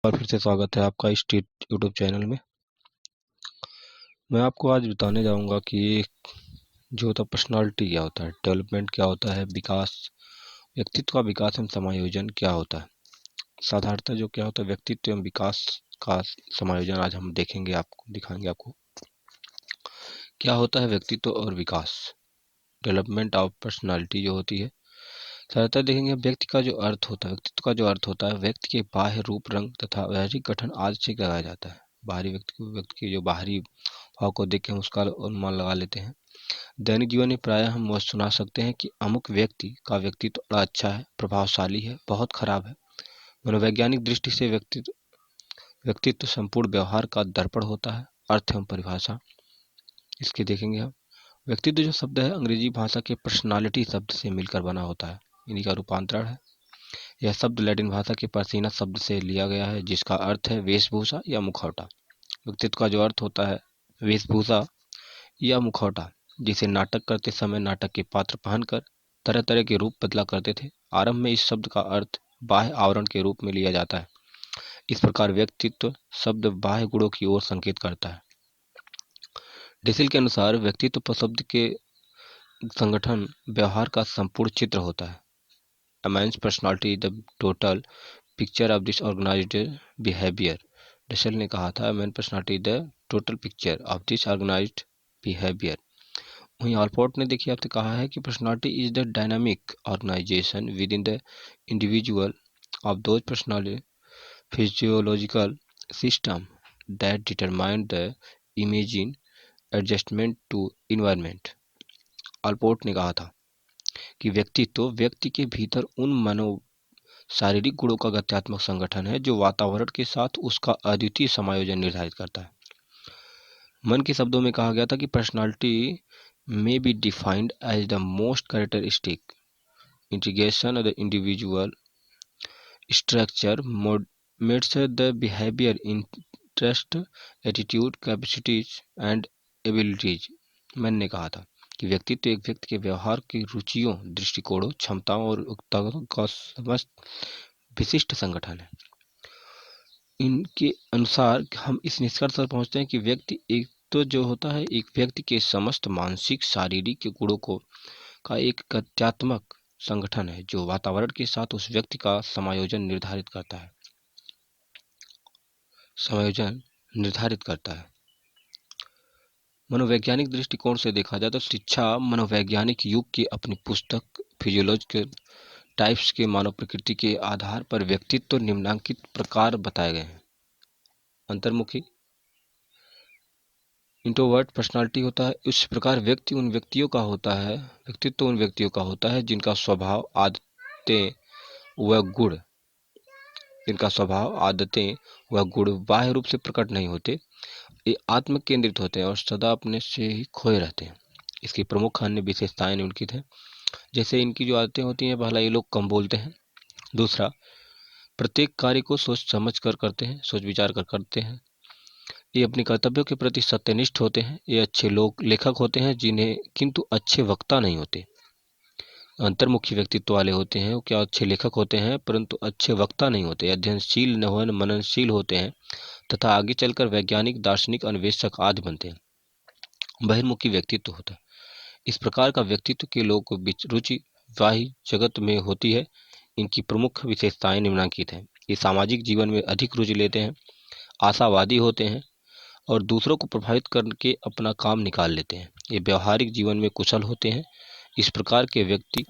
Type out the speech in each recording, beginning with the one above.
और फिर से स्वागत है आपका इस यूट्यूब चैनल में। मैं आपको आज बताने जाऊंगा कि जो होता है पर्सनालिटी क्या होता है, डेवलपमेंट क्या होता है, विकास, व्यक्तित्व का विकास एवं समायोजन क्या होता है। साधारणतः जो क्या होता है व्यक्तित्व एवं विकास का समायोजन आज हम देखेंगे, आपको दिखाएंगे आपको क्या होता है व्यक्तित्व और विकास, डेवलपमेंट ऑफ पर्सनालिटी जो होती है। साधारणतः देखेंगे व्यक्ति का जो अर्थ होता है, व्यक्तित्व का जो अर्थ होता है व्यक्ति के बाह्य रूप, रंग तथा शारीरिक गठन आदि से लगाया जाता है। बाहरी व्यक्ति के जो बाहरी भाव को देख के हम उसका अनुमान लगा लेते हैं। दैनिक जीवन में प्रायः हम वह सुना सकते हैं कि अमुक व्यक्ति का व्यक्तित्व बड़ा अच्छा है, प्रभावशाली है, बहुत खराब है। मनोवैज्ञानिक दृष्टि से व्यक्तित्व संपूर्ण व्यवहार का दर्पण होता है। अर्थ एवं परिभाषा इसके देखेंगे हम। व्यक्तित्व जो शब्द है अंग्रेजी भाषा के पर्सनालिटी शब्द से मिलकर बना होता है, इन्हीं का रूपांतरण है। यह शब्द लैटिन भाषा के पर्सिना शब्द से लिया गया है, जिसका अर्थ है वेशभूषा या मुखौटा। व्यक्तित्व का जो अर्थ होता है वेशभूषा या मुखौटा, जिसे नाटक करते समय नाटक के पात्र पहनकर तरह तरह के रूप बदला करते थे। आरंभ में इस शब्द का अर्थ बाह्य आवरण के रूप में लिया जाता है। इस प्रकार व्यक्तित्व शब्द बाह्य गुणों की ओर संकेत करता है। डिसिल के अनुसार व्यक्तित्व शब्द के संगठन व्यवहार का संपूर्ण चित्र होता है। A man's personality is the total picture of disorganized behavior. डसेल ने कहा था man personality the total picture of disorganised behaviour. वहीं ऑलपोर्ट ने देखिए आपसे कहा है कि personality is the dynamic organisation within the individual of those personality physiological system that determine the imagine adjustment to environment. Allport ने कहा था कि व्यक्तित्व व्यक्ति के भीतर उन मनो शारीरिक गुणों का गत्यात्मक संगठन है जो वातावरण के साथ उसका अद्वितीय समायोजन निर्धारित करता है। मन के शब्दों में कहा गया था कि personality may be defined as the most characteristic integration of the individual structure modes the behaviour interest attitude capacities and abilities. Munn ने कहा था कि व्यक्तित्व एक व्यक्ति के व्यवहार की रुचियों, दृष्टिकोणों, क्षमताओं और योग्यताओं का समस्त विशिष्ट संगठन है। इनके अनुसार हम इस निष्कर्ष पर पहुंचते हैं कि व्यक्ति एक तो जो होता है एक व्यक्ति के समस्त मानसिक शारीरिक गुणों को का एक गत्यात्मक संगठन है जो वातावरण के साथ उस व्यक्ति का समायोजन निर्धारित करता है। मनोवैज्ञानिक दृष्टिकोण से देखा जाए तो शिक्षा मनोवैज्ञानिक युग की अपनी पुस्तक फिजियोलॉजिकल टाइप्स के मानव प्रकृति के आधार पर व्यक्तित्व निम्नलिखित प्रकार बताए गए हैं। अंतर्मुखी इंट्रोवर्ट पर्सनालिटी होता है। इस प्रकार व्यक्तित्व उन व्यक्तियों का होता है जिनका स्वभाव, आदतें व गुण बाह्य रूप से प्रकट नहीं होते। ये आत्म केंद्रित होते हैं और सदा अपने से ही खोए रहते हैं। इसकी प्रमुख अन्य विशेषताएं निम्नलिखित हैं। जैसे इनकी जो आदतें होती हैं, पहला ये लोग कम बोलते हैं। दूसरा, प्रत्येक कार्य को सोच समझ कर करते हैं, सोच विचार कर करते हैं। ये अपने कर्तव्यों के प्रति सत्यनिष्ठ होते हैं। ये अच्छे लेखक होते हैं जिन्हें किंतु अच्छे वक्ता नहीं होते। अंतर्मुखी व्यक्तित्व वाले होते हैं वो क्या अच्छे लेखक होते हैं परंतु अच्छे वक्ता नहीं होते। अध्ययनशील, नवन, मननशील होते हैं तथा आगे चलकर वैज्ञानिक, दार्शनिक, अन्वेषक आदि बनते हैं। बहिर्मुखी व्यक्तित्व होता है। इस प्रकार का व्यक्तित्व के लोगों को बीच रुचि बाह्य जगत में होती है। इनकी प्रमुख विशेषताएं निम्नलिखित हैं। ये सामाजिक जीवन में अधिक रुचि लेते हैं, आशावादी होते हैं और दूसरों को प्रभावित करके अपना काम निकाल लेते हैं। ये व्यवहारिक जीवन में कुशल होते हैं। इस प्रकार के व्यक्ति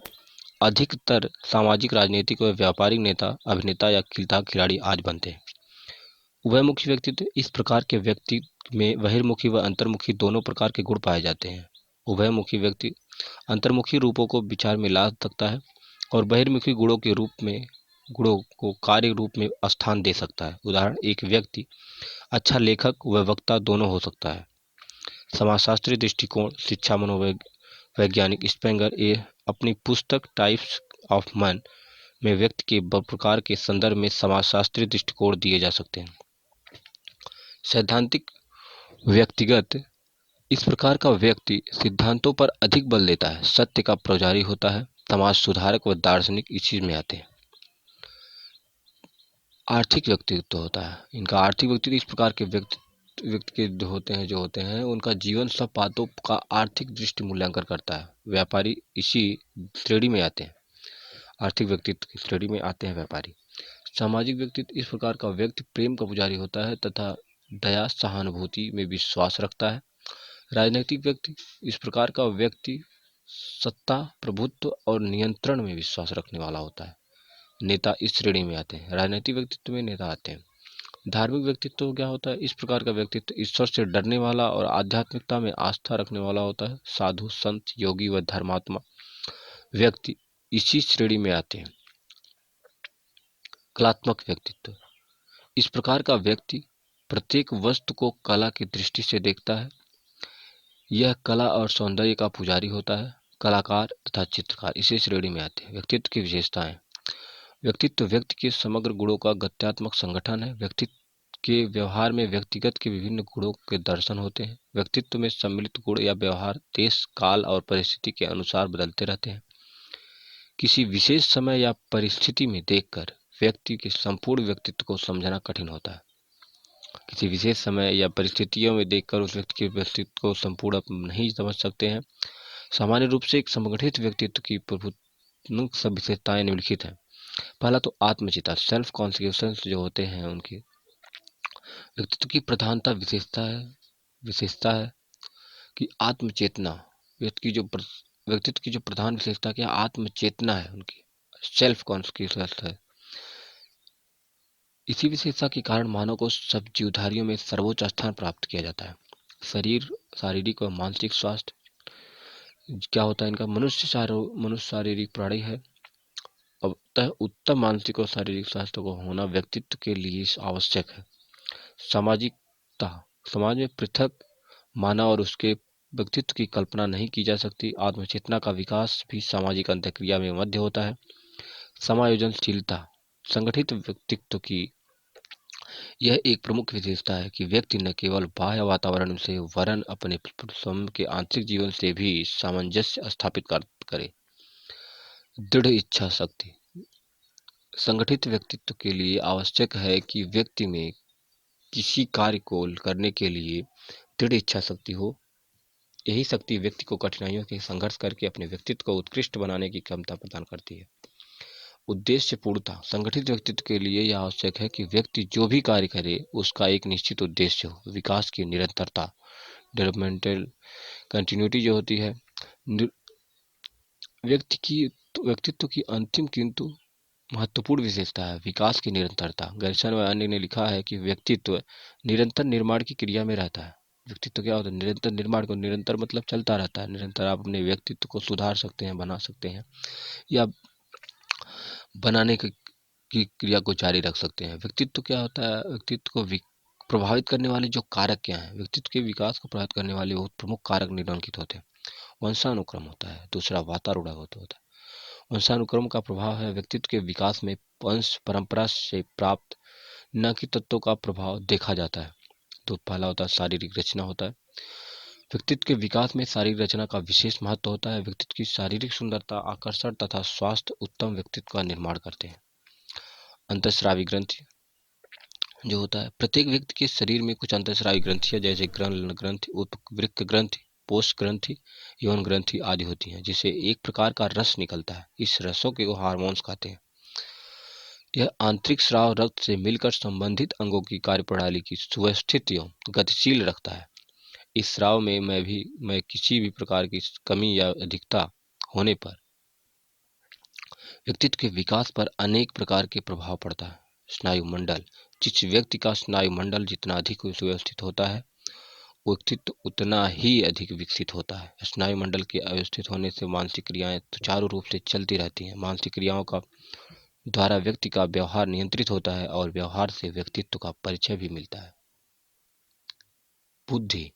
अधिकतर सामाजिक, राजनीतिक व व्यापारिक नेता, अभिनेता या खिलाड़ी आज बनते हैं। उभयमुखी व्यक्तित्व इस प्रकार के व्यक्ति में बहिर्मुखी व अंतर्मुखी दोनों प्रकार के गुण पाए जाते हैं। उभयमुखी व्यक्ति अंतर्मुखी रूपों को विचार में ला सकता है और बहिर्मुखी गुणों को कार्य रूप में स्थान दे सकता है। उदाहरण, एक व्यक्ति अच्छा लेखक व वक्ता दोनों हो सकता है। समाजशास्त्री दृष्टिकोण शिक्षा मनोवैज्ञानिक स्पेंगर ए अपनी पुस्तक टाइप्स ऑफ मैन में व्यक्ति के प्रकार के संदर्भ में समाजशास्त्री दृष्टिकोण दिए जा सकते हैं। सैद्धांतिक व्यक्तिगत इस प्रकार का व्यक्ति सिद्धांतों पर अधिक बल देता है, सत्य का पुजारी होता है। समाज सुधारक व दार्शनिक इस चीज में आते हैं। आर्थिक व्यक्तित्व होता है। इनका आर्थिक व्यक्तित्व इस प्रकार के व्यक्ति के जो होते हैं उनका जीवन सब बातों का आर्थिक दृष्टि मूल्यांकन करता है। व्यापारी इसी श्रेणी में आते हैं, आर्थिक व्यक्तित्व की श्रेणी में आते हैं व्यापारी। सामाजिक व्यक्तित्व इस प्रकार का व्यक्ति प्रेम का पुजारी होता है तथा दया सहानुभूति में विश्वास रखता है। राजनीतिक व्यक्ति इस प्रकार का व्यक्ति सत्ता प्रभुत्व और नियंत्रण में विश्वास रखने वाला होता है। नेता इस श्रेणी में आते हैं, राजनीतिक व्यक्तित्व में नेता आते हैं। धार्मिक व्यक्तित्व क्या होता है? इस प्रकार का व्यक्तित्व ईश्वर से डरने वाला और आध्यात्मिकता में आस्था रखने वाला होता है। साधु संत योगी व धर्मात्मा व्यक्ति इसी श्रेणी में आते हैं। कलात्मक व्यक्तित्व इस प्रकार का व्यक्ति प्रत्येक वस्तु को कला की दृष्टि से देखता है। यह कला और सौंदर्य का पुजारी होता है। कलाकार तथा चित्रकार इसी श्रेणी में आते हैं। व्यक्तित्व की विशेषताएं। व्यक्तित्व व्यक्ति के समग्र गुणों का गत्यात्मक संगठन है। व्यक्तित्व के व्यवहार में व्यक्तिगत के विभिन्न गुणों के दर्शन होते हैं। व्यक्तित्व में सम्मिलित गुण या व्यवहार देश काल और परिस्थिति के अनुसार बदलते रहते हैं। किसी विशेष समय या परिस्थिति में देखकर व्यक्ति के संपूर्ण व्यक्तित्व को समझना कठिन होता है। किसी विशेष समय या परिस्थितियों में देखकर उस व्यक्ति के व्यक्तित्व को संपूर्ण नहीं समझ सकते हैं। सामान्य रूप से एक संगठित व्यक्तित्व की प्रमुख सब विशेषताएं निम्नलिखित हैं। पहला तो आत्मचिता सेल्फ कॉन्सियसनेस जो होते हैं उनकी व्यक्तित्व की प्रधानता विशेषता है कि आत्मचेतना व्यक्तित्व की जो प्रधान विशेषता क्या आत्मचेतना है उनकी, सेल्फ कॉन्सियसनेस है। इसी विशेषता के कारण मानव को सब जीवधारियों में सर्वोच्च स्थान प्राप्त किया जाता है। शारीरिक और मानसिक स्वास्थ्य क्या होता है इनका? मनुष्य शारीरिक प्राणी है, अतः उत्तम मानसिक और शारीरिक स्वास्थ्य को होना व्यक्तित्व के लिए आवश्यक है। सामाजिकता समाज में पृथक माना और उसके व्यक्तित्व की कल्पना नहीं की जा सकती। आत्मचेतना का विकास भी सामाजिक अंतःक्रिया में मध्य होता है। समायोजनशीलता संगठित व्यक्तित्व की यह एक प्रमुख विशेषता है कि व्यक्ति न केवल बाह्य वातावरण से वरन अपने स्वयं के आंतरिक जीवन से भी सामंजस्य स्थापित करे। दृढ़ इच्छा शक्ति संगठित व्यक्तित्व के लिए आवश्यक है कि व्यक्ति में किसी कार्य को करने के लिए दृढ़ इच्छा शक्ति हो। यही शक्ति व्यक्ति को कठिनाइयों के संघर्ष करके अपने व्यक्तित्व को उत्कृष्ट बनाने की क्षमता प्रदान करती है। उद्देश्य पूर्णता संगठित व्यक्तित्व के लिए यह आवश्यक है कि व्यक्ति जो भी कार्य करे उसका एक निश्चित उद्देश्य हो। विकास की निरंतरता डेवलपमेंटल कंटिन्यूटी जो होती है व्यक्तित्व की अंतिम किंतु महत्वपूर्ण विशेषता है। विकास की निरंतरता गैरसन व अन्य ने लिखा है कि व्यक्तित्व निरंतर निर्माण की क्रिया में रहता है। व्यक्तित्व क्या होता है? निरंतर निर्माण को निरंतर मतलब चलता रहता है। निरंतर आप अपने व्यक्तित्व को सुधार सकते हैं, बना सकते हैं या बनाने की क्रिया को जारी रख सकते हैं। व्यक्तित्व क्या होता है? व्यक्तित्व को प्रभावित करने वाले जो कारक क्या हैं? व्यक्तित्व के विकास को प्रभावित करने वाले बहुत प्रमुख कारक निम्नलिखित होते हैं। वंशानुक्रम होता है, दूसरा वातावरण होता है। वंशानुक्रम का प्रभाव है व्यक्तित्व के विकास में वंश परंपरा से प्राप्त न कि तत्वों का प्रभाव देखा जाता है। तो पहला होता है शारीरिक रचना होता है। व्यक्तित्व के विकास में शारीरिक रचना का विशेष महत्व होता है। व्यक्तित्व की शारीरिक सुंदरता आकर्षण तथा स्वास्थ्य उत्तम व्यक्तित्व का निर्माण करते हैं। अंतःस्रावी ग्रंथि जो होता है प्रत्येक व्यक्ति के शरीर में कुछ अंतःस्रावी ग्रंथियां जैसे ग्रहण ग्रंथि उपवृक्क ग्रंथि पोष ग्रंथि यौन ग्रंथि आदि होती हैं जिसे एक प्रकार का रस निकलता है। इस रसों को हार्मोन्स कहते हैं। यह आंतरिक स्राव रक्त से मिलकर संबंधित अंगों की कार्यप्रणाली की सुव्यवस्थित एवं गतिशील रखता है। इस स्राव में मैं किसी भी प्रकार की कमी या अधिकता होने पर व्यक्तित्व के विकास पर अनेक प्रकार के प्रभाव पड़ता है। स्नायु मंडल जिस व्यक्ति का स्नायु मंडल जितना अधिक सुव्यवस्थित होता है व्यक्तित्व उतना ही अधिक विकसित होता है। स्नायु मंडल के अव्यवस्थित होने से मानसिक क्रियाएं सुचारू रूप से चलती रहती हैं। मानसिक क्रियाओं का द्वारा व्यक्ति का व्यवहार नियंत्रित होता है और व्यवहार से व्यक्तित्व का परिचय भी मिलता है। बुद्धि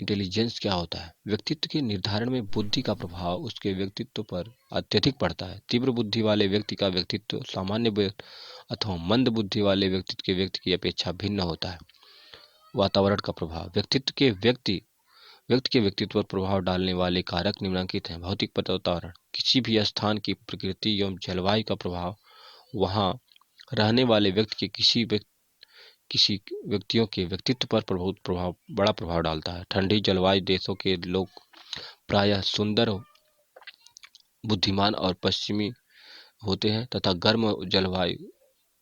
इंटेलिजेंस क्या होता है? व्यक्तित्व के निर्धारण में बुद्धि का प्रभाव उसके व्यक्तित्व पर अत्यधिक पड़ता है। तीव्र बुद्धि वाले व्यक्ति का व्यक्तित्व सामान्य अथवा मंद बुद्धि वाले व्यक्ति की अपेक्षा भिन्न होता है। वातावरण का प्रभाव व्यक्ति के व्यक्तित्व पर प्रभाव डालने वाले कारक निम्नलिखित हैं। भौतिक वातावरण किसी भी स्थान की प्रकृति एवं जलवायु का प्रभाव वहाँ रहने वाले व्यक्ति के किसी व्यक्तियों के व्यक्तित्व पर बड़ा प्रभाव डालता है। ठंडी जलवायु देशों के लोग प्रायः सुंदर, बुद्धिमान और पश्चिमी होते हैं तथा गर्म जलवायु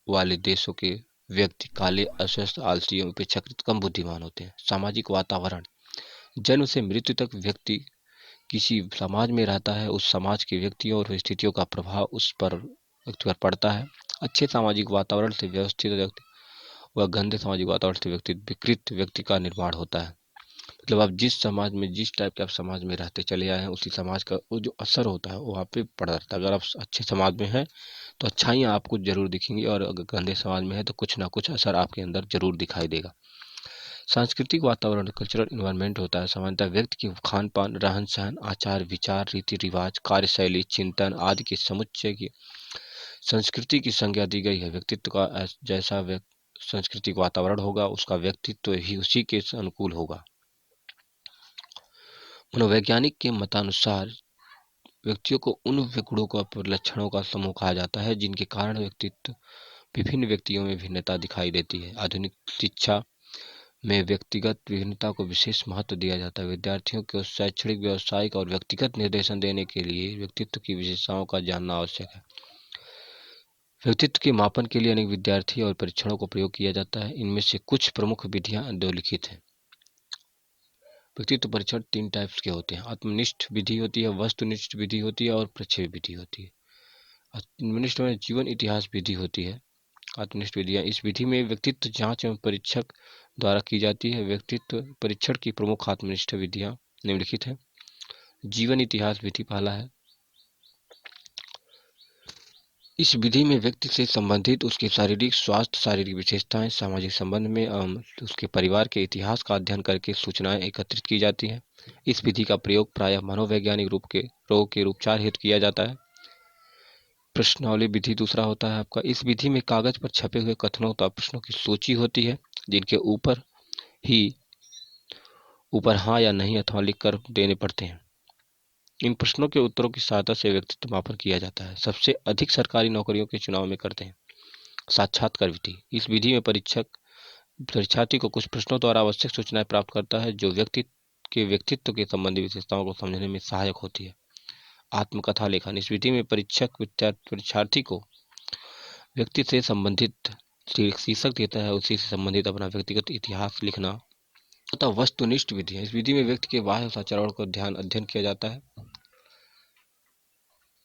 वाले देशों के व्यक्ति काले, अस्वस्थ, आलसी एवं अपेक्षाकृत कम बुद्धिमान होते हैं। सामाजिक वातावरण: जन्म से मृत्यु तक व्यक्ति किसी समाज में रहता है, उस समाज के व्यक्तियों और स्थितियों का प्रभाव उस पर व्यक्ति पर पड़ता है। अच्छे सामाजिक वातावरण से व्यवस्थित व्यक्ति व गंदे सामाजिक वातावरण से विकृत व्यक्ति का निर्माण होता है। मतलब आप जिस समाज में, जिस टाइप के आप समाज में रहते चले आए हैं, उसी समाज का वो जो असर होता है वो आप पे पड़ जाता है। अगर आप अच्छे समाज में हैं तो अच्छाइयाँ आपको जरूर दिखेंगी, और अगर गंदे समाज में है तो कुछ ना कुछ असर आपके अंदर जरूर दिखाई देगा। सांस्कृतिक वातावरण, कल्चरल इन्वायरमेंट होता है सामान्यतः व्यक्ति के खान पान, रहन सहन, आचार विचार, रीति रिवाज, कार्यशैली, चिंतन आदि के समुच्चय की संस्कृति की संज्ञा दी गई है। व्यक्तित्व का जैसा सांस्कृतिक वातावरण होगा, उसका व्यक्तित्व ही उसी के अनुकूल होगा। मनोवैज्ञानिक के मतानुसार व्यक्तियों को उन गुणों का, लक्षणों का समूह कहा जाता है जिनके कारण व्यक्तित्व विभिन्न व्यक्तियों में भिन्नता दिखाई देती है। आधुनिक शिक्षा में व्यक्तिगत विभिन्नता को विशेष महत्व दिया जाता है। विद्यार्थियों को शैक्षणिक, व्यावसायिक और व्यक्तिगत निर्देशन देने के लिए व्यक्तित्व की विशेषताओं का जानना आवश्यक है। व्यक्तित्व के मापन के लिए अनेक विद्यार्थी और परीक्षणों को प्रयोग किया जाता है। इनमें से कुछ प्रमुख विधियां निम्नलिखित हैं। व्यक्तित्व परीक्षण 3 टाइप्स के होते हैं। आत्मनिष्ठ विधि होती है, वस्तुनिष्ठ विधि होती है और प्रक्षेप विधि होती है। आत्मनिष्ठ में जीवन इतिहास विधि होती है। आत्मनिष्ठ विधियां, इस विधि में व्यक्तित्व जांच एवं परीक्षक द्वारा की जाती है। व्यक्तित्व परीक्षण की प्रमुख आत्मनिष्ठ विधियां निम्नलिखित हैं। जीवन इतिहास विधि पहला है। इस विधि में व्यक्ति से संबंधित उसके शारीरिक स्वास्थ्य, शारीरिक विशेषताएं, सामाजिक संबंध में उसके परिवार के इतिहास का अध्ययन करके सूचनाएं एकत्रित की जाती हैं। इस विधि का प्रयोग प्रायः मनोवैज्ञानिक रोग के उपचार हेतु किया जाता है। प्रश्नावली विधि दूसरा होता है आपका। इस विधि में कागज पर छपे हुए कथनों तथा प्रश्नों की सूची होती है, जिनके ऊपर हाँ या नहीं अथवा लिख कर देने पड़ते हैं। इन प्रश्नों के उत्तरों की सहायता से व्यक्तित्व मापन किया जाता है। सबसे अधिक सरकारी नौकरियों के चुनाव में करते हैं। साक्षात्कार विधि, इस विधि में परीक्षार्थी को कुछ प्रश्नों द्वारा आवश्यक सूचनाएं प्राप्त करता है, जो व्यक्तित्व के संबंधी विशेषताओं को समझने में सहायक होती है। आत्मकथा लेखन, इस विधि में परीक्षार्थी को व्यक्ति से संबंधित शीर्षक देता है, उसी से संबंधित अपना व्यक्तिगत इतिहास लिखना। तथा वस्तुनिष्ठ विधि है, इस विधि में व्यक्ति के बाह्य आचरण को अध्ययन किया जाता है।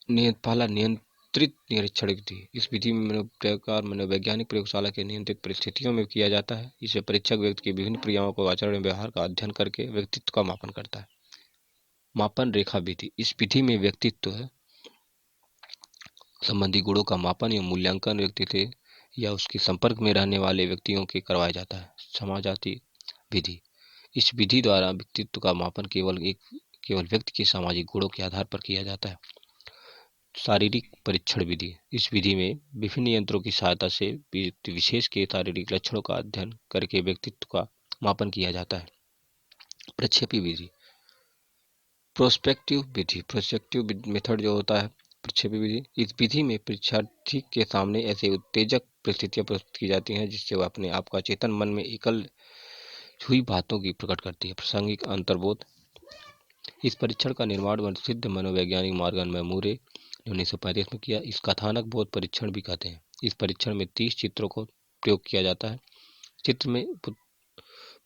पहला नियंत्रित निरीक्षण विधि, इस विधि में मनोवैज्ञानिक प्रयोगशाला के नियंत्रित परिस्थितियों में किया जाता है। इसे परीक्षक व्यक्ति की विभिन्न क्रियाओं को, आचरण एवं व्यवहार का अध्ययन करके व्यक्तित्व का मापन करता है। मापन रेखा विधि, इस विधि में व्यक्तित्व संबंधी गुणों का मापन या मूल्यांकन व्यक्ति से या उसके संपर्क में रहने वाले व्यक्तियों के करवाया जाता है। समाजाति विधि, इस विधि द्वारा व्यक्तित्व का मापन केवल व्यक्ति के सामाजिक गुणों के आधार पर किया जाता है। शारीरिक परीक्षण विधि, इस विधि में विभिन्न यंत्रों की सहायता से व्यक्ति विशेष के शारीरिक लक्षणों का अध्ययन करके व्यक्तित्व का मापन किया जाता है। प्रक्षेपी विधि, प्रोस्पेक्टिव मेथड जो होता है प्रक्षेपी विधि, इस विधि में परीक्षार्थी के सामने ऐसे उत्तेजक परिस्थितियां प्रस्तुत की जाती हैं जिससे वह अपने आप का चेतन मन में एकल हुई बातों की प्रकट करती है। प्रासंगिक अंतर्बोध, इस परीक्षण का निर्माण प्रसिद्ध मनोवैज्ञानिक मॉर्गन मैमूरे ने 1935 में किया। इस कथानक बोध परीक्षण भी कहते हैं। इस परीक्षण में 30 चित्रों को प्रयोग किया जाता है। चित्र में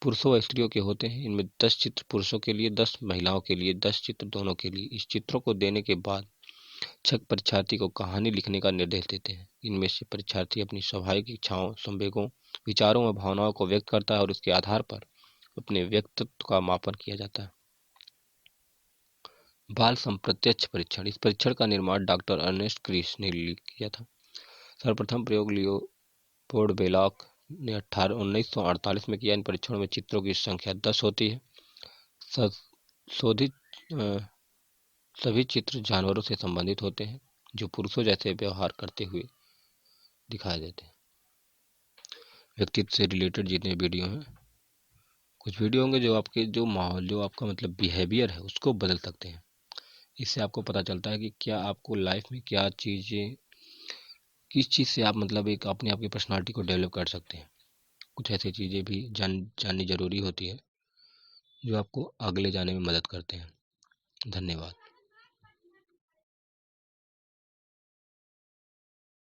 पुरुषों व स्त्रियों के होते हैं। इनमें 10 चित्र पुरुषों के लिए, 10 महिलाओं के लिए, 10 चित्र दोनों के लिए। इस चित्रों को देने के बाद छक परीक्षार्थी को कहानी लिखने का निर्देश देते हैं। इनमें से परीक्षार्थी अपनी स्वाभाविक इच्छाओं, संवेगों, विचारों व भावनाओं को व्यक्त करता है और उसके आधार पर अपने व्यक्तित्व का मापन किया जाता है। बाल संप्रत्यक्ष परीक्षण, इस परीक्षण का निर्माण डॉक्टर अर्नेस्ट क्रीस ने किया था। सर्वप्रथम प्रयोग लियोपोल्ड बेलॉक ने 1948 में किया। इन परीक्षणों में चित्रों की संख्या 10 होती है। शोधित सभी चित्र जानवरों से संबंधित होते हैं जो पुरुषों जैसे व्यवहार करते हुए दिखाई देते हैं। व्यक्तित्व से रिलेटेड जितने वीडियो हैं, कुछ वीडियो होंगे जो आपके जो माहौल, जो आपका मतलब बिहेवियर है उसको बदल सकते हैं। इससे आपको पता चलता है कि क्या आपको लाइफ में क्या चीज़ें किस चीज़ से आप मतलब एक अपने आप की पर्सनालिटी को डेवलप कर सकते हैं। कुछ ऐसी चीज़ें भी जाननी ज़रूरी होती है जो आपको आगे ले जाने में मदद करते हैं। धन्यवाद।